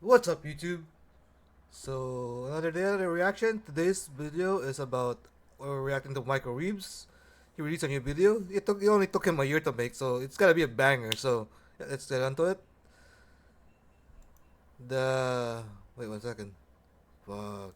What's up, YouTube? So another day, another reaction. Today's video is about we're reacting to Michael Reeves. He released a new video. It only took him a year to make, so it's gotta be a banger. So yeah, let's get onto it. The wait 1 second. Fuck.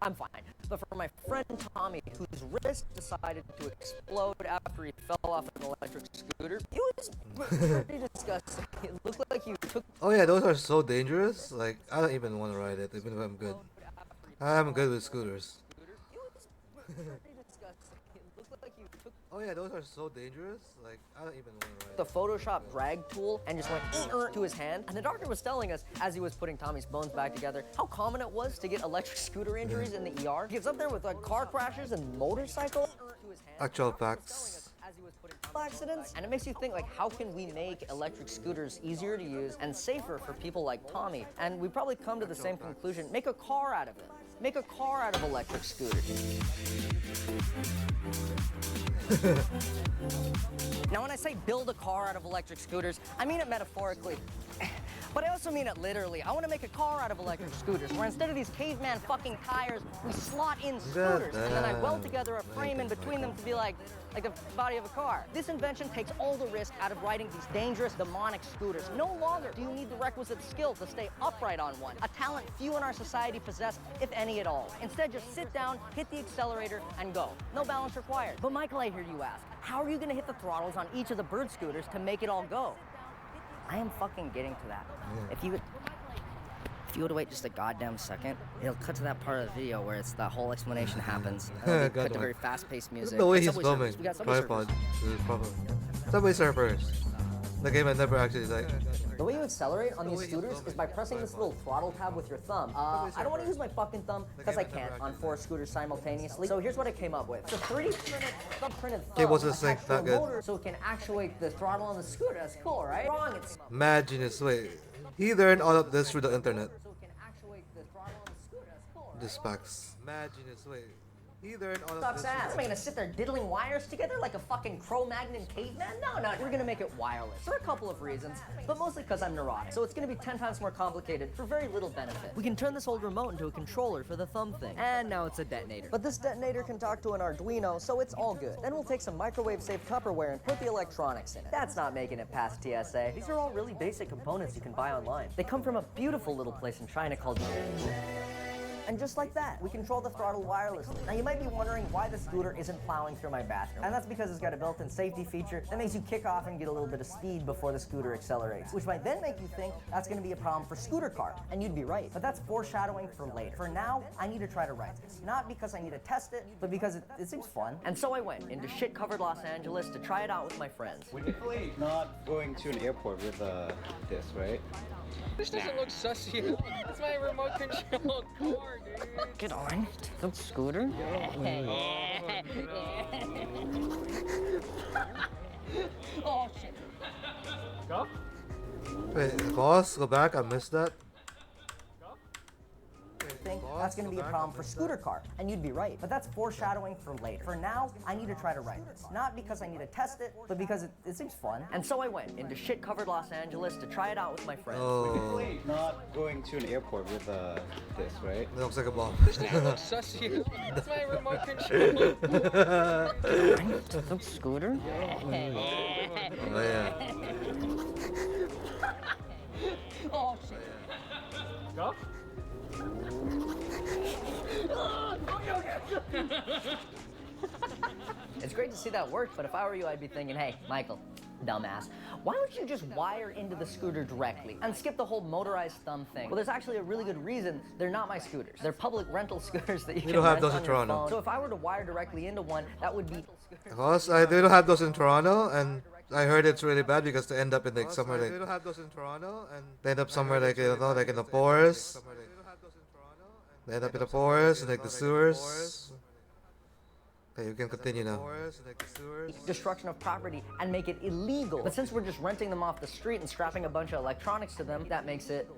I'm fine. But for my friend Tommy, whose wrist decided to explode after he fell off an electric scooter, it was pretty disgusting. It looked like he took Oh yeah, those are so dangerous. Like I don't even want to ride it, even if I'm good. I'm good with scooters. pretty disgusting. It looked like he took Oh yeah, those are so dangerous. Like I don't even want to ride the it. Photoshop drag tool and just went to his hand. And the doctor was telling us as he was putting Tommy's bones back together how common it was to get electric scooter injuries in the ER. He gets up there with like car crashes and motorcycle to his hand. Actual The doctor was telling facts. us as he was putting accidents, and it makes you think like how can we make electric scooters easier to use and safer for people like Tommy? And we probably come to the same conclusion: make a car out of it. Make a car out of electric scooters. Now, when I say build a car out of electric scooters, I mean it metaphorically. But I also mean it literally. I want to make a car out of electric scooters, where instead of these caveman fucking tires, we slot in scooters, and then I weld together a frame in between them to be like the body of a car. This invention takes all the risk out of riding these dangerous, demonic scooters. No longer do you need the requisite skill to stay upright on one, a talent few in our society possess, if any at all. Instead, just sit down, hit the accelerator, and go. No balance required. But Michael, I hear you ask, how are you going to hit the throttles on each of the bird scooters to make it all go? I am fucking getting to that. If you would wait just a goddamn second, it'll cut to that part of the video where it's that whole explanation happens. And it'll be cut to very fast-paced music. The way And he's Subway filming, Surfers. We got Subway tripod Surfers. is problem. Subway Surfers. The game I never actually like. The way you accelerate on these scooters is by pressing this little throttle tab with your thumb. I don't want to use my fucking thumb because I can't on 4 scooters simultaneously. So here's what I came up with. It's a 3D printed thumb Cables to sync, attached to a not good. motor so it can actuate the throttle on the scooter. That's cool, right? Wrong, it's Mad genius. Wait, he learned all of this through the internet. so it can actuate the throttle on the scooter. That's cool, right? The specs. Mad genius. Wait, he learned all of Sucks this. ass. Am I gonna sit there diddling wires together like a fucking Cro-Magnon caveman? No, we're gonna make it wireless for a couple of reasons, but mostly because I'm neurotic. So it's gonna be 10 times more complicated for very little benefit. We can turn this old remote into a controller for the thumb thing, and now it's a detonator. But this detonator can talk to an Arduino, so it's all good. Then we'll take some microwave-safe Tupperware and put the electronics in it. That's not making it past TSA. These are all really basic components you can buy online. They come from a beautiful little place in China called... And just like that, we control the throttle wirelessly. Now you might be wondering why the scooter isn't plowing through my bathroom. And that's because it's got a built-in safety feature that makes you kick off and get a little bit of speed before the scooter accelerates, which might then make you think that's gonna be a problem for scooter car. And you'd be right, but that's foreshadowing for later. For now, I need to try to ride this. Not because I need to test it, but because it seems fun. And so I went into shit-covered Los Angeles to try it out with my friends. We're definitely not going to an airport with this, right? This doesn't look sussy. It's my remote control car, dude. Get on, the scooter. Oh shit. Go. Wait, pause. Go back. I missed that. Think that's going to be a problem for scooter car, and you'd be right, but that's foreshadowing for later. For now, I need to try to ride this. Not because I need to test it, but because it seems fun. And so I went into shit-covered Los Angeles to try it out with my friends. Oh, Definitely not going to an airport with this, right? it looks like a bomb. This doesn't look sussy. It's my remote control. The scooter? Oh yeah. Oh shit. Go. It's great to see that work, but if I were you, I'd be thinking, hey, Michael, dumbass, why don't you just wire into the scooter directly and skip the whole motorized thumb thing? Well, there's actually a really good reason they're not my scooters. They're public rental scooters that you can don't have rent those on in your Toronto. phone. So if I were to wire directly into one, that would be... Because they don't have those in Toronto, and I heard it's really bad because they end up in like somewhere like they don't have those in Toronto, and they end up somewhere like you know like in the forest. They end up in the forest and like the sewers. Okay, you can continue now. destruction of property and make it illegal. But since we're just renting them off the street and strapping a bunch of electronics to them, that makes it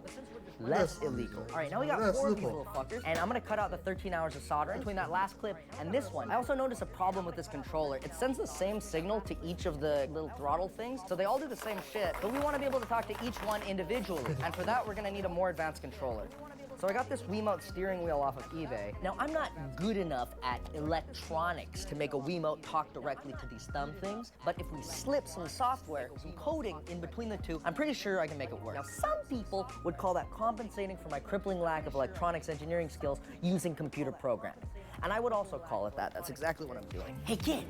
less illegal. All right, now we got That's 4 of these loophole. little fuckers, and I'm gonna cut out the 13 hours of soldering between that last clip and this one. I also noticed a problem with this controller. It sends the same signal to each of the little throttle things, so they all do the same shit, but we wanna be able to talk to each one individually, and for that, we're gonna need a more advanced controller. So I got this Wiimote steering wheel off of eBay. Now, I'm not good enough at electronics to make a Wiimote talk directly to these thumb things, but if we slip some software, some coding in between the two, I'm pretty sure I can make it work. Now, some people would call that compensating for my crippling lack of electronics engineering skills using computer programming. And I would also call it that. That's exactly what I'm doing. Hey, kid.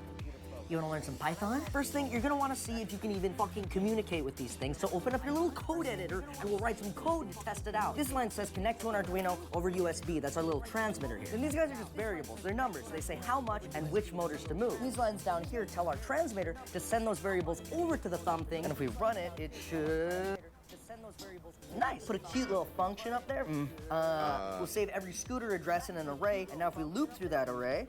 You wanna learn some Python? First thing, you're gonna wanna see if you can even fucking communicate with these things. So open up your little code editor and we'll write some code to test it out. This line says connect to an Arduino over USB. That's our little transmitter here. And these guys are just variables. They're numbers. They say how much and which motors to move. These lines down here tell our transmitter to send those variables over to the thumb thing. And if we run it, it should send those variables. Nice. Put a cute little function up there. We'll save every scooter address in an array. And now if we loop through that array,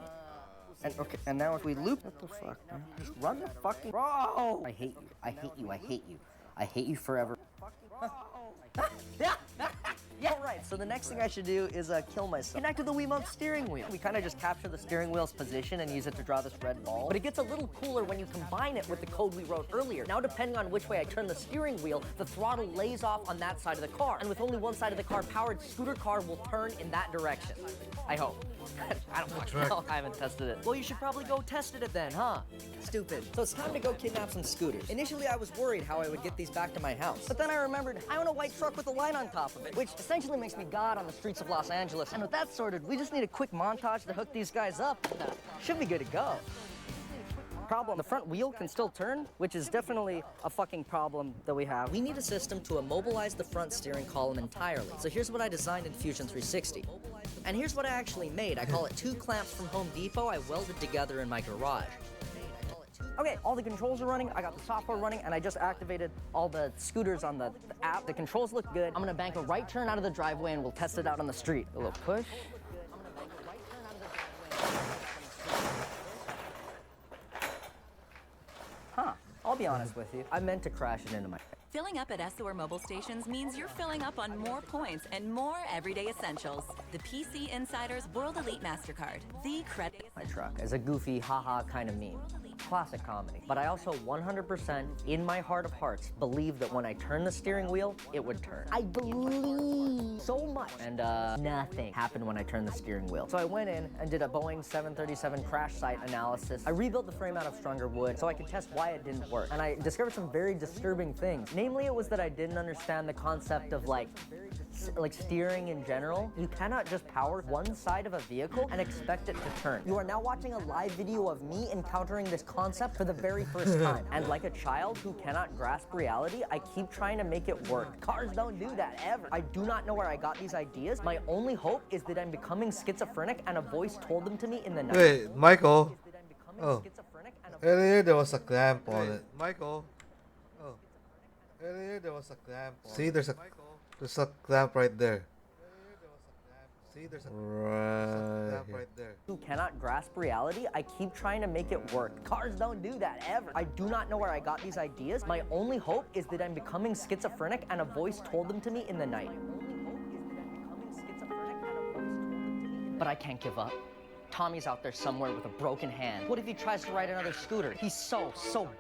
and now if we loop, what the fuck, man? Just run the fucking. Bro! I hate you. I hate you. I hate you. I hate you forever. Yeah, right. So the next thing I should do is kill myself. Connect to the Wiimote steering wheel. We kind of just capture the steering wheel's position and use it to draw this red ball. But it gets a little cooler when you combine it with the code we wrote earlier. Now, depending on which way I turn the steering wheel, the throttle lays off on that side of the car. And with only one side of the car powered, scooter car will turn in that direction. I hope. I don't fucking know. I haven't tested it. Well, you should probably go test it then, huh? Stupid. So it's time to go kidnap some scooters. Initially, I was worried how I would get these back to my house. But then I remembered I own a white truck with a light on top of it, which essentially makes me God on the streets of Los Angeles. And with that sorted, we just need a quick montage to hook these guys up. And, should be good to go. Problem, the front wheel can still turn, which is definitely a fucking problem that we have. We need a system to immobilize the front steering column entirely. So here's what I designed in Fusion 360. And here's what I actually made. I call it 2 clamps from Home Depot I welded together in my garage. Okay, all the controls are running, I got the software running, and I just activated all the scooters on the app. The controls look good. I'm gonna bank a right turn out of the driveway and we'll test it out on the street. A little push. Huh, I'll be honest with you. I meant to crash it into my... Filling up at Essoer mobile stations means you're filling up on more points and more everyday essentials. The PC Insider's World Elite MasterCard. The credit... My truck as a goofy, haha kind of meme. Classic comedy. But I also 100% in my heart of hearts believe that when I turn the steering wheel, it would turn. I believe so much. And nothing happened when I turned the steering wheel. So I went in and did a Boeing 737 crash site analysis. I rebuilt the frame out of stronger wood so I could test why it didn't work. And I discovered some very disturbing things. Namely, it was that I didn't understand the concept of like steering in general. You cannot just power one side of a vehicle and expect it to turn. You are now watching a live video of me encountering this concept for the very first time. And like a child who cannot grasp reality, I keep trying to make it work. Cars don't do that ever. I do not know where I got these ideas. My only hope is that I'm becoming schizophrenic and a voice told them to me in the night. Wait, Michael. Is that I'm becoming Oh. schizophrenic and a Earlier there was a clamp on it. Michael. Oh. Earlier there was a clamp on it. See, there's a clamp right there. See, there's a clamp right there. who cannot grasp reality, I keep trying to make it work. Cars don't do that ever. I do not know where I got these ideas. My only hope is that I'm becoming schizophrenic and a voice told them to me in the night. But I can't give up. Tommy's out there somewhere with a broken hand. What if he tries to ride another scooter? He's so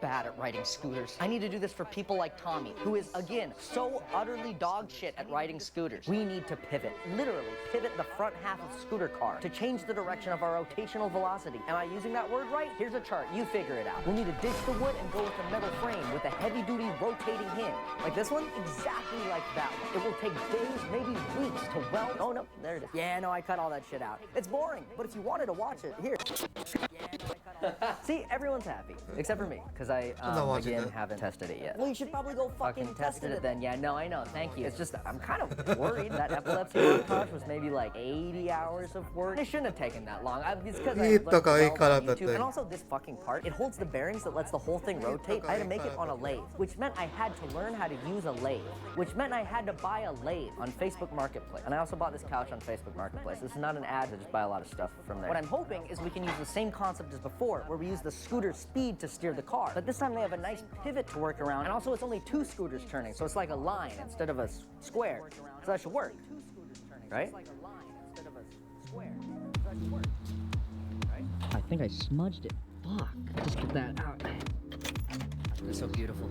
bad at riding scooters. I need to do this for people like Tommy, who is, again, so utterly dog shit at riding scooters. We need to pivot, literally pivot the front half of scooter car to change the direction of our rotational velocity. Am I using that word right? Here's a chart, you figure it out. We'll need to ditch the wood and go with a metal frame with a heavy-duty rotating hinge. Like this one? Exactly like that one. It will take days, maybe weeks to weld. Oh no, there it is. Yeah, no, I cut all that shit out. It's boring, but if you wanted to watch it, here. See, everyone's happy, except for me, because I, not watching again, that. haven't tested it yet. Well, you should probably go fucking test it then. Yeah, no, I know, thank you. It's just, I'm kind of worried. That epilepsy montage was maybe like 80 hours of work. It shouldn't have taken that long. It's because I He learned took a- he 12 cut on out that YouTube. thing. And also this fucking part, it holds the bearings that lets the whole thing rotate. I had to make it on a lathe, which meant I had to learn how to use a lathe, which meant I had to buy a lathe on Facebook Marketplace. And I also bought this couch on Facebook Marketplace. This is not an ad, I just buy a lot of stuff from there. What I'm hoping is we can use the same concept as before, before, where we used the scooter speed to steer the car. But this time they have a nice pivot to work around, and also it's only 2 scooters turning, so it's like a line instead of a square. So that should work, right? I think I smudged it. Fuck. Just get that out. It's so beautiful.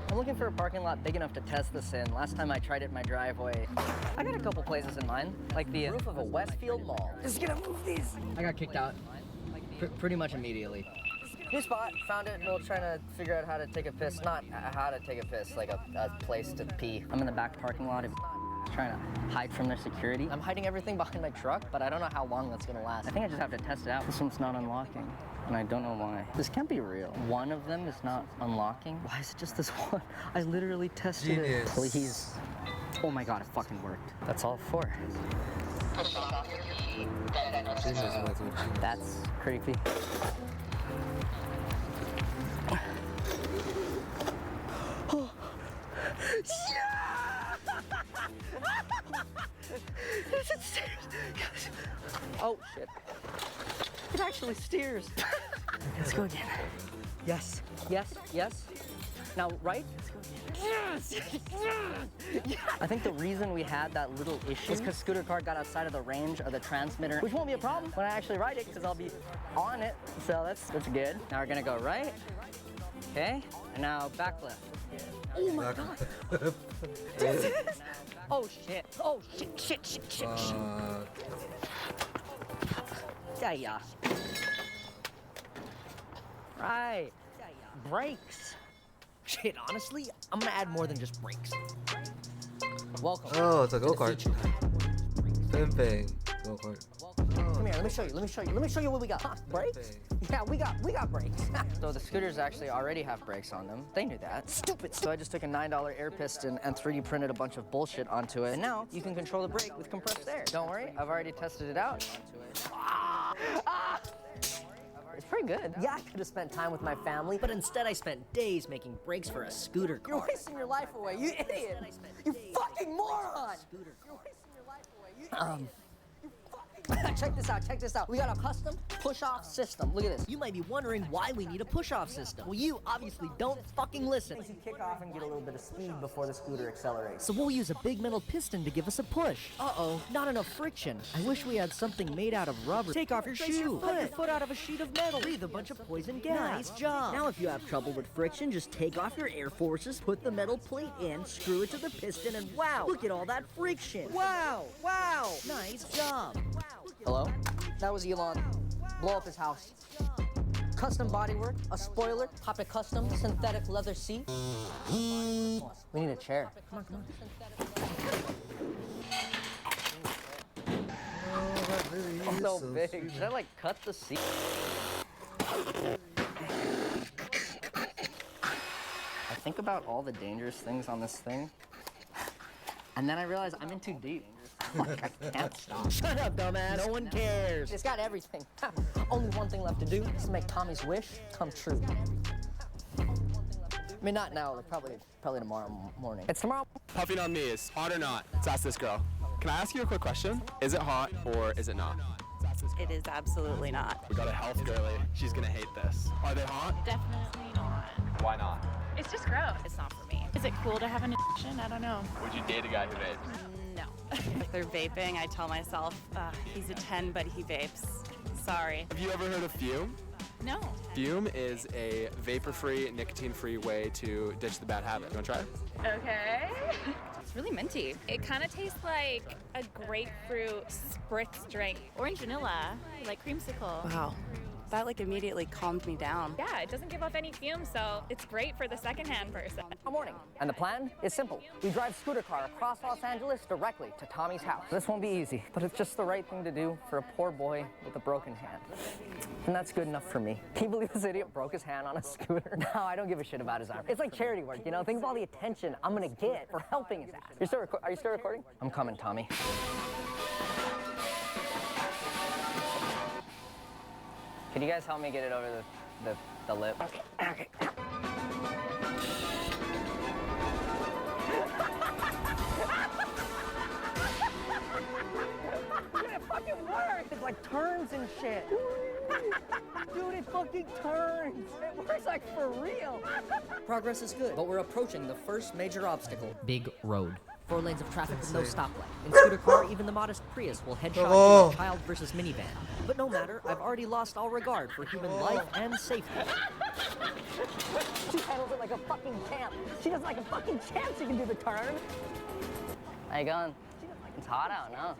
I'm looking for a parking lot big enough to test this in. Last time I tried it in my driveway, I got a couple places in mind, like the roof of a Westfield mall. Just gonna move these. I got kicked out pretty much immediately. New spot, found it, and we're trying to figure out how to take a piss. Not how to take a piss, like a place to pee. I'm in the back parking lot, trying to hide from their security. I'm hiding everything behind my truck, but I don't know how long that's gonna last. I think I just have to test it out. This one's not unlocking, and I don't know why. This can't be real. One of them is not unlocking. Why is it just this one? I literally tested it. Please. Oh my God, it fucking worked. That's all for. That's creepy. It steers. Oh shit. It actually steers. Let's go again. Yes, yes, yes. Now, right? Yes! I think the reason we had that little issue is because Scooter Car got outside of the range of the transmitter, which won't be a problem when I actually ride it because I'll be on it. So that's good. Now we're gonna go right. Okay, and now back left. Oh my God. Oh shit. Oh shit. Yeah. Right. Brakes. Shit, honestly, I'm gonna add more than just brakes. Welcome. Oh, it's a go-kart. Same thing. Go-kart. Come here, let me show you what we got. Huh, brakes? Yeah, we got brakes. So the scooters actually already have brakes on them. They knew that. Stupid. So I just took a $9 air piston and 3D printed a bunch of bullshit onto it. And now you can control the brake with compressed air. Don't worry, I've already tested it out. It's pretty good. Yeah, I could have spent time with my family, but instead I spent days making brakes for a scooter car. You're wasting your life away, you idiot! You fucking moron! You're wasting your life away, you idiot! Check this out. We got a custom push-off system. Look at this. You might be wondering why we need a push-off system. Well, you obviously don't fucking listen. You kick off and get a little bit of speed before the scooter accelerates. So we'll use a big metal piston to give us a push. Uh-oh, not enough friction. I wish we had something made out of rubber. Take off your shoe. Put your foot out of a sheet of metal. Breathe a bunch of poison gas. Nice job. Now if you have trouble with friction, just take off your Air Forces, put the metal plate in, screw it to the piston, and wow, look at all that friction. Wow. Nice job. Hello? That was Elon. Blow up his house. Custom bodywork, a spoiler, pop a custom synthetic leather seat. We need a chair. Come on. So big. Should I like cut the seat? I think about all the dangerous things on this thing, and then I realize I'm in too deep. Like, I can't stop. Shut up, dumbass. No one cares. It's got everything. Only one thing left to do is make Tommy's wish come true. I mean, not now, like probably tomorrow morning. It's tomorrow. Puffing on me is hot or not? Let's ask this girl. Can I ask you a quick question? Is it hot or is it not? It is absolutely not. We got a health girly. She's gonna hate this. Are they hot? Definitely not. Why not? It's just gross. It's not for me. Is it cool to have an addiction? I don't know. Would you date a guy who vapes? No. If they're vaping, I tell myself, he's a 10, but he vapes. Sorry. Have you ever heard of Fume? No. Fume is a vapor-free, nicotine-free way to ditch the bad habit. You wanna try it? Okay. It's really minty. It kind of tastes like a grapefruit spritz drink. Orange vanilla, like creamsicle. Wow. That like immediately calmed me down. Yeah, it doesn't give off any fumes, so it's great for the secondhand person. Tomorrow morning. And the plan is simple. We drive Scooter Car across Los Angeles directly to Tommy's house. This won't be easy, but it's just the right thing to do for a poor boy with a broken hand. And that's good enough for me. Can you believe this idiot broke his hand on a scooter? No, I don't give a shit about his arm. It's like charity work, you know? Think of all the attention I'm gonna get for helping his ass. Are you still recording? I'm coming, Tommy. Can you guys help me get it over the lip? Okay. Dude, it fucking worked! It like turns and shit. Dude, it fucking turns. It works like for real. Progress is good, but we're approaching the first major obstacle. Big road. 4 lanes of traffic with no stoplight. In scooter car, even the modest Prius will headshot you like child versus minivan. But no matter, I've already lost all regard for human life and safety. She handles it like a fucking champ. She does like a fucking champ. She can do the turn. How you going? It's hot out now.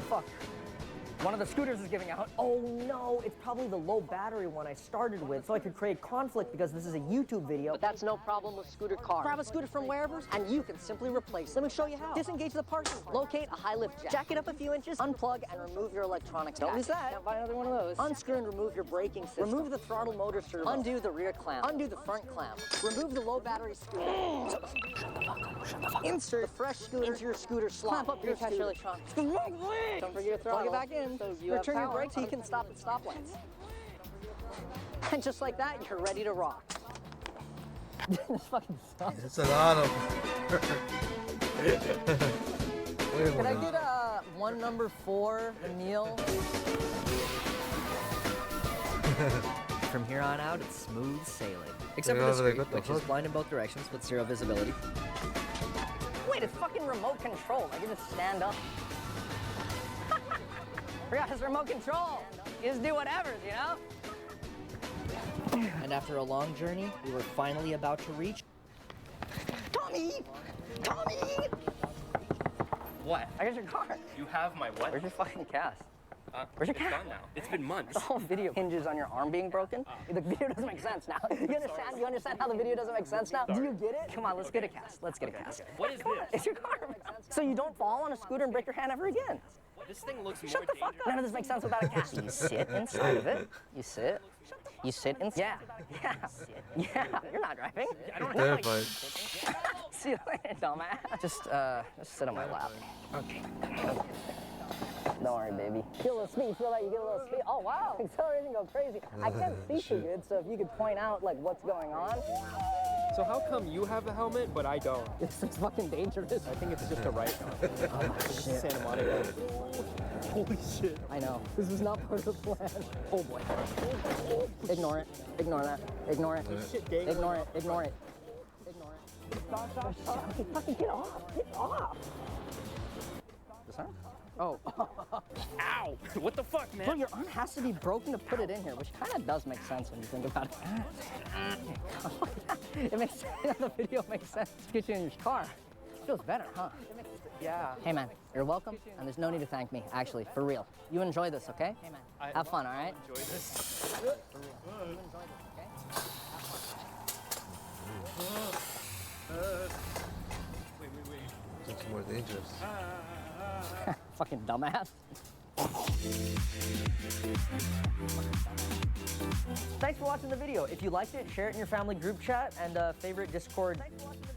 Fuck. One of the scooters is giving out. Oh no, it's probably the low battery one I started with, so I could create conflict because this is a YouTube video. But that's no problem with scooter cars. Grab a scooter from wherever, and you can simply replace. Let me show you how. Disengage the parking. Locate a high lift jack. Jack it up a few inches, unplug, and remove your electronics. Don't lose that. Can't buy another one of those. Unscrew and remove your braking system. Remove the throttle motor servo. Undo the rear clamp. Undo the front clamp. Remove the low battery scooter. Shut the fuck up. Insert the fresh scooter into your scooter slot. Clamp up your scooter. Really strong. Don't forget your throttle. Plug it back in. So you return your brakes so you can stop at stoplights. And just like that, you're ready to rock. This fucking sucks. It's a lot of. Can I get one number 4, a meal? From here on out, it's smooth sailing. Except for the street, which is blind in both directions with 0 visibility. Wait, it's fucking remote control. I can just stand up. Forgot his remote control. You just do whatever, you know? And after a long journey, we were finally about to reach... Tommy! Tommy! What? I got your car. You have my what? Where's your fucking cast? Where's your It's cast? gone now. It's been months. The whole video hinges on your arm being broken. The video doesn't make sense now. You understand? You understand how the video doesn't make sense now? Do you get it? Come on, let's get a cast. Let's get a cast. What is this? It's your car. So you don't fall on a scooter and break your hand ever again. This thing looks more Shut the fuck up. None of this makes sense without a cast. You sit inside of it. You sit. You sit inside. Yeah. Yeah. You're not driving. I don't They're have fine. See you later, dumbass. Just sit on my lap. Okay. Don't worry, baby. Feel a little speed. Feel like you get a little speed. Oh, wow. Acceleration go crazy. I can't see too good, so if you could point out, like, what's going on. So how come you have the helmet, but I don't? It's fucking dangerous. I think it's just a right now. Oh, shit. Santa Monica. Holy shit. I know. This is not part of the plan. Oh, boy. Ignore it. Ignore that. Ignore it. Ignore it. Ignore it. Ignore it. Stop. Fucking get off. Get off. This arm? Oh. Ow! What the fuck, man? Bro, your arm has to be broken to put it in here, which kind of does make sense when you think about it. It makes sense. The video makes sense. Get you in your car. Feels better, huh? Yeah. Hey, man, you're welcome, and there's no need to thank me, actually, for real. You enjoy this, okay? Hey, man. Have fun, all right? Enjoy this. For real. You enjoy this, okay? It's more dangerous. Fucking dumbass. Thanks for watching the video. If you liked it, share it in your family group chat and favorite Discord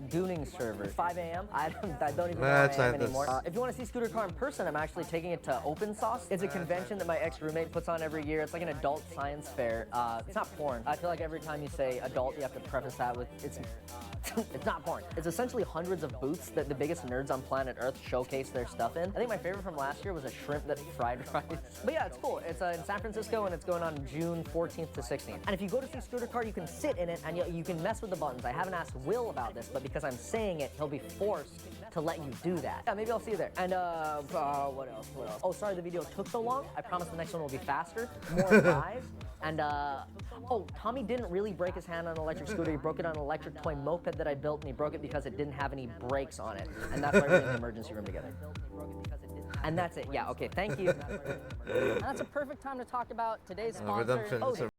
dooning server. 5 a.m. I don't even know where I am anymore. If you want to see Scooter Car in person, I'm actually taking it to Open Sauce. It's a convention that my ex-roommate puts on every year. It's like an adult science fair. It's not porn. I feel like every time you say adult, you have to preface that with it's not porn. It's essentially hundreds of booths that the biggest nerds on planet Earth showcase their stuff in. I think my favorite from last year was a shrimp that fried rice. But yeah, it's cool. It's in San Francisco and it's going on June 14th to 16th. And if you go to see Scooter Car, you can sit in it and you can mess with the buttons. I haven't asked Will about this, but because I'm saying it, he'll be forced to let you do that. Yeah, maybe I'll see you there. And what else? Oh, sorry the video took so long. I promise the next one will be faster, more live. And oh, Tommy didn't really break his hand on an electric scooter. He broke it on an electric toy moped that I built, and he broke it because it didn't have any brakes on it. And that's why we're in the emergency room together. And that's it. Yeah, okay, thank you. And that's a perfect time to talk about today's sponsor, Redemption. Odin.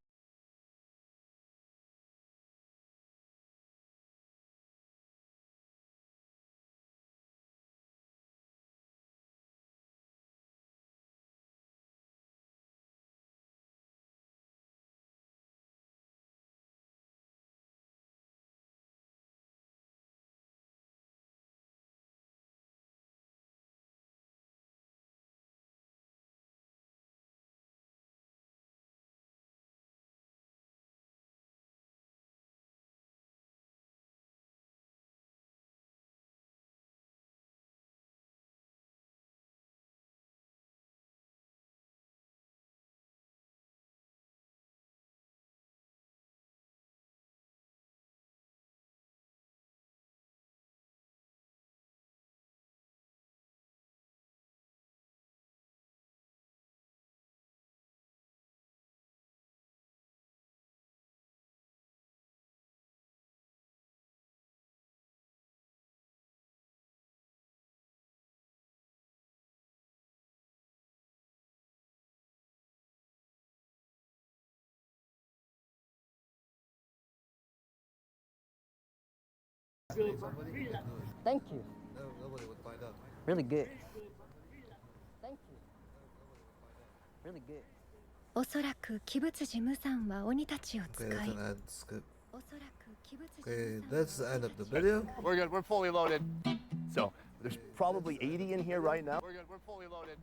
Somebody could do it. Thank you. Nobody would find out. Really good. Thank you. Really good. おそらく鬼物寺無惨は鬼たちを使 Okay, い that's an ad skip. おそらく鬼物寺 Okay, 無惨 that's the end of the video. We're good. We're fully loaded. So there's probably 80 in here right now. We're good. We're fully loaded.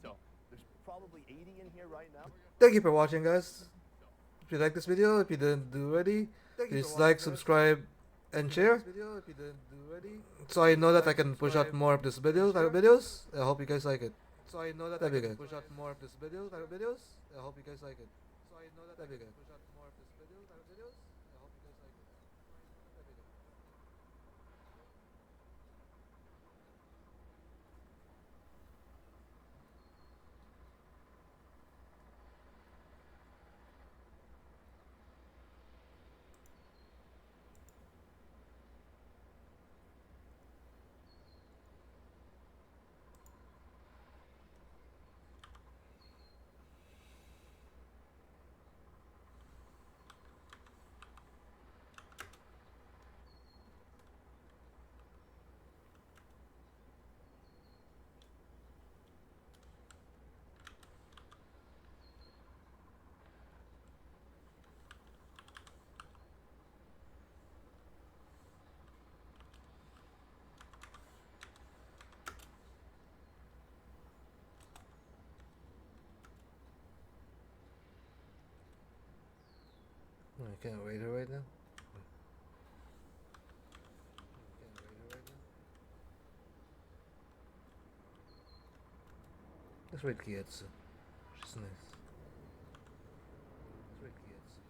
So there's probably 80 in here right now. Thank you for watching, guys. If you like this video, if you didn't do already, please like, subscribe, and share. So I know that I can push out more of this videos. I hope you guys like it. So I know that I can push out more of this videos. I hope you guys like it. So I know that I can push out more of this videos. I hope you guys like it. I can't wait her right now. Let's read Kietsu. She's nice. Let's read Kietsu.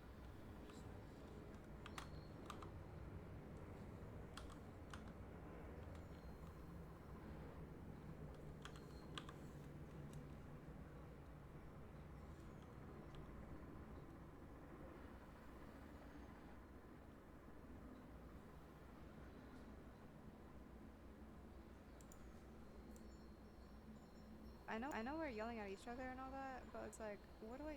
I know we're yelling at each other and all that, but it's like, what do I